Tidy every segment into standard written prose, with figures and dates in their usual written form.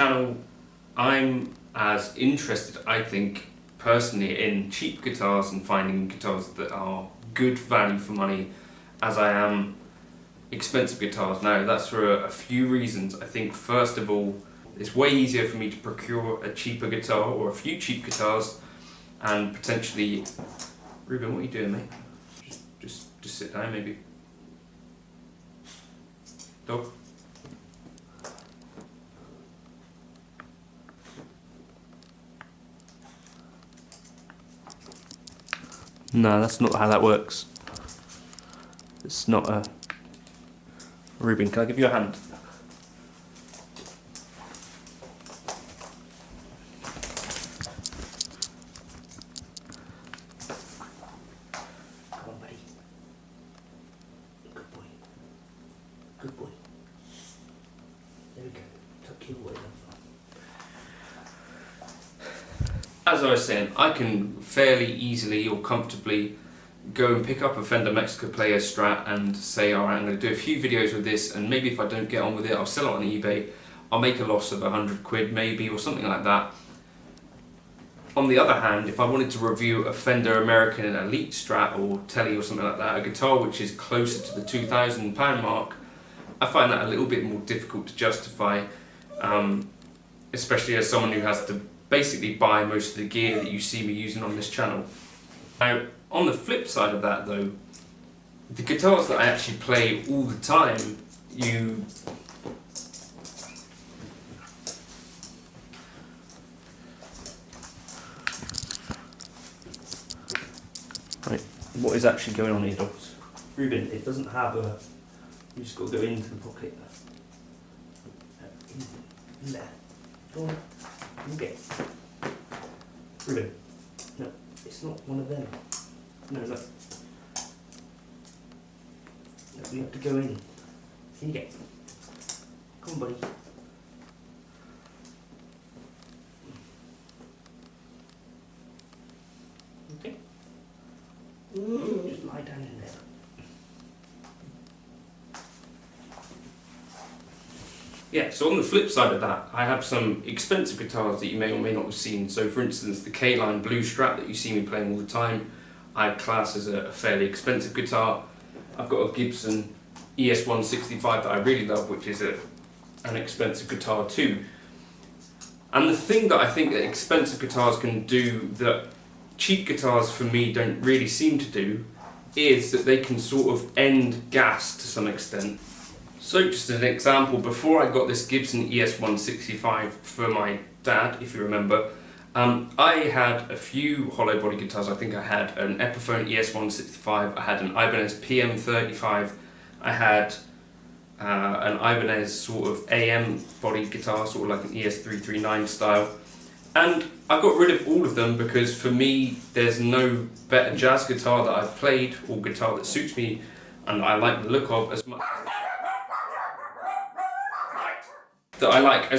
channel, I'm as interested, I think, personally, in cheap guitars and finding guitars that are good value for money as I am expensive guitars. Now, that's for a few reasons. I think, first of all, it's way easier for me to procure a cheaper guitar or a few cheap guitars and potentially... Ruben, what are you doing, mate? Just sit down, maybe. Dog? No, that's not how that works. It's not a... Ruben, can I give you a hand? Come on, buddy. Good boy. Good boy. There we go. Tuck you away. As I was saying, I can fairly easily or comfortably go and pick up a Fender Mexico Player Strat and say, alright, I'm going to do a few videos with this, and maybe if I don't get on with it, I'll sell it on eBay. I'll make a loss of 100 quid maybe, or something like that. On the other hand, if I wanted to review a Fender American Elite Strat or Tele or something like that, a guitar which is closer to the £2,000 mark, I find that a little bit more difficult to justify, especially as someone who has to basically buy most of the gear that you see me using on this channel. Now, on the flip side of that though, the guitars that I actually play all the time, Right, what is actually going on here, dogs? Ruben, it doesn't have a... You just got to go into the pocket. In there. Go on. You get. Ruben. No, it's not one of them. No, look. No, we have to go in. You get. Come on, buddy. Okay. Just lie down in there. Yeah, so on the flip side of that, I have some expensive guitars that you may or may not have seen. So for instance, the K-Line Blue Strat that you see me playing all the time, I class as a fairly expensive guitar. I've got a Gibson ES165 that I really love, which is an expensive guitar too. And the thing that I think that expensive guitars can do that cheap guitars for me don't really seem to do is that they can sort of end gas to some extent. So just as an example, before I got this Gibson ES165 for my dad, if you remember, I had a few hollow body guitars. I think I had an Epiphone ES165, I had an Ibanez PM35, I had an Ibanez sort of AM body guitar, sort of like an ES339 style. And I got rid of all of them because for me there's no better jazz guitar that I've played or guitar that suits me and I like the look of as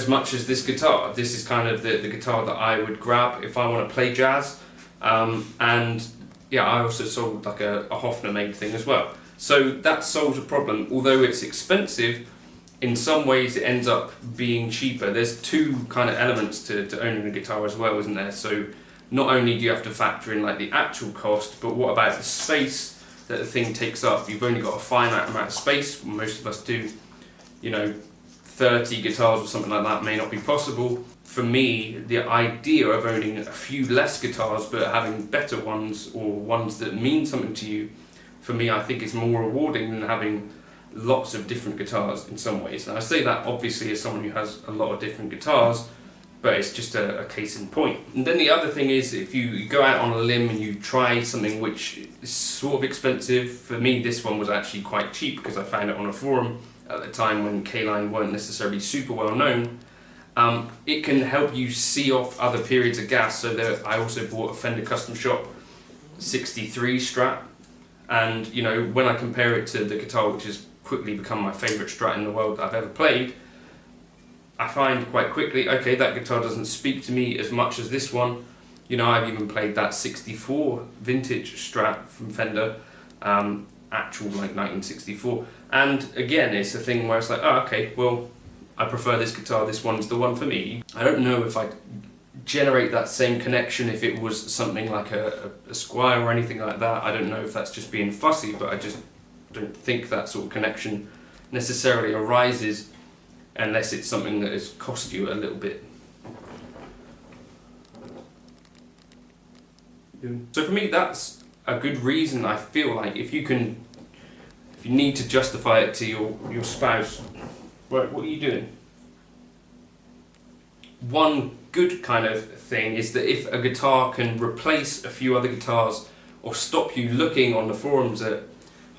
much as this guitar. This is kind of the guitar that I would grab if I want to play jazz. And yeah, I also sold like a Hofner made thing as well. So that solves a problem. Although it's expensive, in some ways it ends up being cheaper. There's two kind of elements to owning a guitar as well, isn't there? So not only do you have to factor in like the actual cost, but what about the space that the thing takes up? You've only got a finite amount of space, most of us do. You know, 30 guitars or something like that may not be possible. For me, the idea of owning a few less guitars but having better ones or ones that mean something to you, for me I think is more rewarding than having lots of different guitars in some ways. And I say that obviously as someone who has a lot of different guitars, but it's just a case in point. And then the other thing is, if you go out on a limb and you try something which is sort of expensive, for me this one was actually quite cheap because I found it on a forum at the time when K-Line weren't necessarily super well known. It can help you see off other periods of gas. So there, I also bought a Fender Custom Shop 63 Strat, and you know, when I compare it to the guitar which has quickly become my favourite Strat in the world that I've ever played, I find quite quickly, okay, that guitar doesn't speak to me as much as this one. You know, I've even played that 64 vintage Strat from Fender, actual like 1964, and again it's a thing where it's like, oh, okay, well, I prefer this guitar, this one's the one for me. I don't know if I'd generate that same connection if it was something like a Squire or anything like that. I don't know if that's just being fussy, but I just don't think that sort of connection necessarily arises unless it's something that has cost you a little bit. So for me, that's a good reason. I feel like if you need to justify it to your spouse, right, what are you doing? One good kind of thing is that if a guitar can replace a few other guitars or stop you looking on the forums at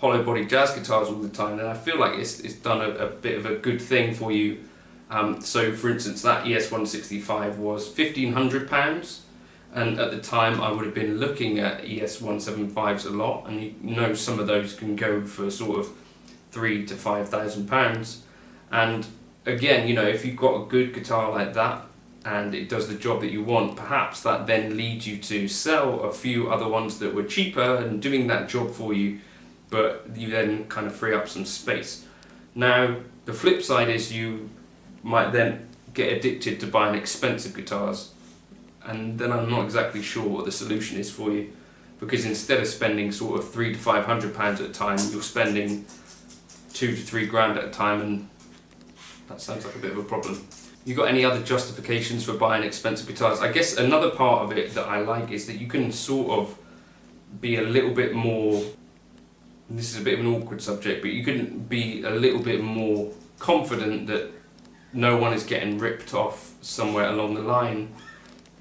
hollow body jazz guitars all the time, then I feel like it's done a bit of a good thing for you. So for instance, that ES165 was £1,500, and at the time I would have been looking at ES175s a lot, and you know some of those can go for sort of £3,000 to £5,000. And again, you know, if you've got a good guitar like that and it does the job that you want, perhaps that then leads you to sell a few other ones that were cheaper and doing that job for you, but you then kind of free up some space. Now, the flip side is you might then get addicted to buying expensive guitars, and then I'm not exactly sure what the solution is for you, because instead of spending sort of £300 to £500 at a time, you're spending £2,000 to £3,000 at a time, and that sounds like a bit of a problem. You got any other justifications for buying expensive guitars? I guess another part of it that I like is that you can sort of be a little bit more, this is a bit of an awkward subject, but you can be a little bit more confident that no one is getting ripped off somewhere along the line.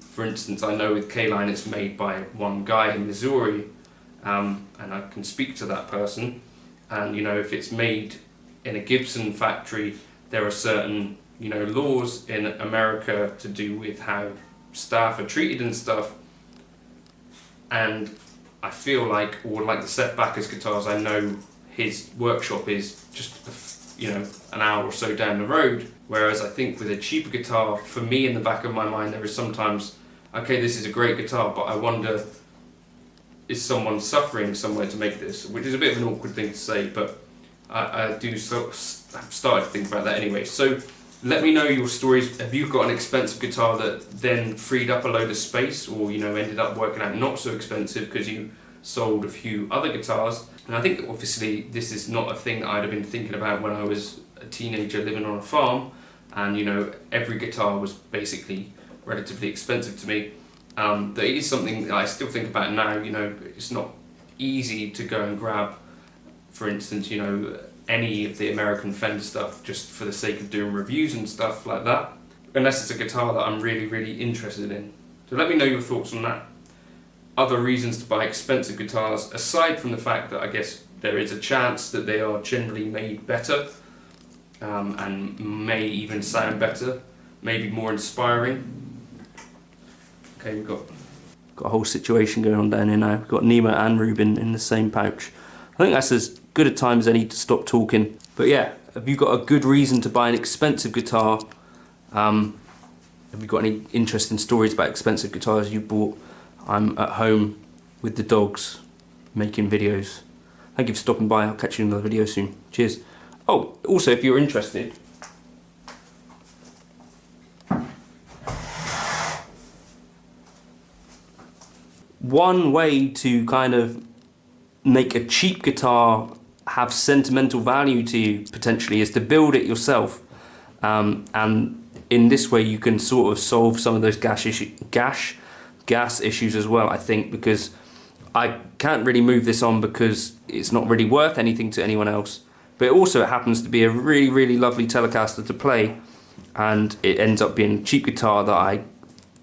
For instance, I know with K-Line it's made by one guy in Missouri, and I can speak to that person, and you know, if it's made in a Gibson factory, there are certain, you know, laws in America to do with how staff are treated and stuff, and I feel like, or like the Seth Backus guitars, I know his workshop is just, you know, an hour or so down the road, whereas I think with a cheaper guitar, for me in the back of my mind there is sometimes, okay, this is a great guitar, but I wonder, is someone suffering somewhere to make this? Which is a bit of an awkward thing to say, but I do I've started to think about that anyway. So let me know your stories. Have you got an expensive guitar that then freed up a load of space, or you know, ended up working out not so expensive because you sold a few other guitars? And I think obviously this is not a thing that I'd have been thinking about when I was a teenager living on a farm, and you know, every guitar was basically relatively expensive to me. That it is something that I still think about now. You know, it's not easy to go and grab, for instance, you know, any of the American Fender stuff just for the sake of doing reviews and stuff like that, unless it's a guitar that I'm really, really interested in. So let me know your thoughts on that. Other reasons to buy expensive guitars, aside from the fact that I guess there is a chance that they are generally made better, and may even sound better, maybe more inspiring. Okay, we've got a whole situation going on down here now. We've got Nemo and Ruben in the same pouch. I think that's as good a time as any to stop talking. But yeah, have you got a good reason to buy an expensive guitar? Have you got any interesting stories about expensive guitars you bought? I'm at home with the dogs making videos. Thank you for stopping by. I'll catch you in another video soon. Cheers. Oh, also if you're interested, one way to kind of make a cheap guitar have sentimental value to you potentially is to build it yourself, and in this way you can sort of solve some of those gas issues as well, I think, because I can't really move this on because it's not really worth anything to anyone else, but it happens to be a really, really lovely Telecaster to play, and it ends up being a cheap guitar that I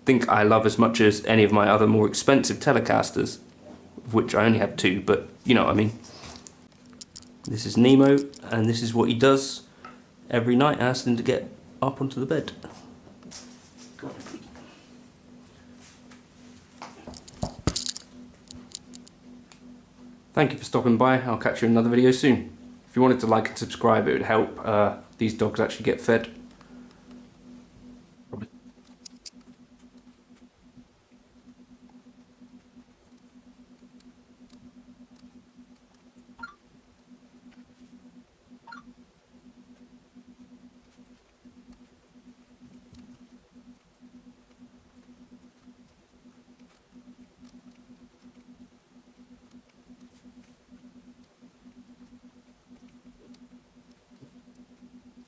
think I love as much as any of my other more expensive Telecasters, of which I only have two, but you know what I mean. This is Nemo, and this is what he does every night. I asked him to get up onto the bed. Go on, please. Thank you for stopping by. I'll catch you in another video soon. If you wanted to like and subscribe, it would help these dogs actually get fed.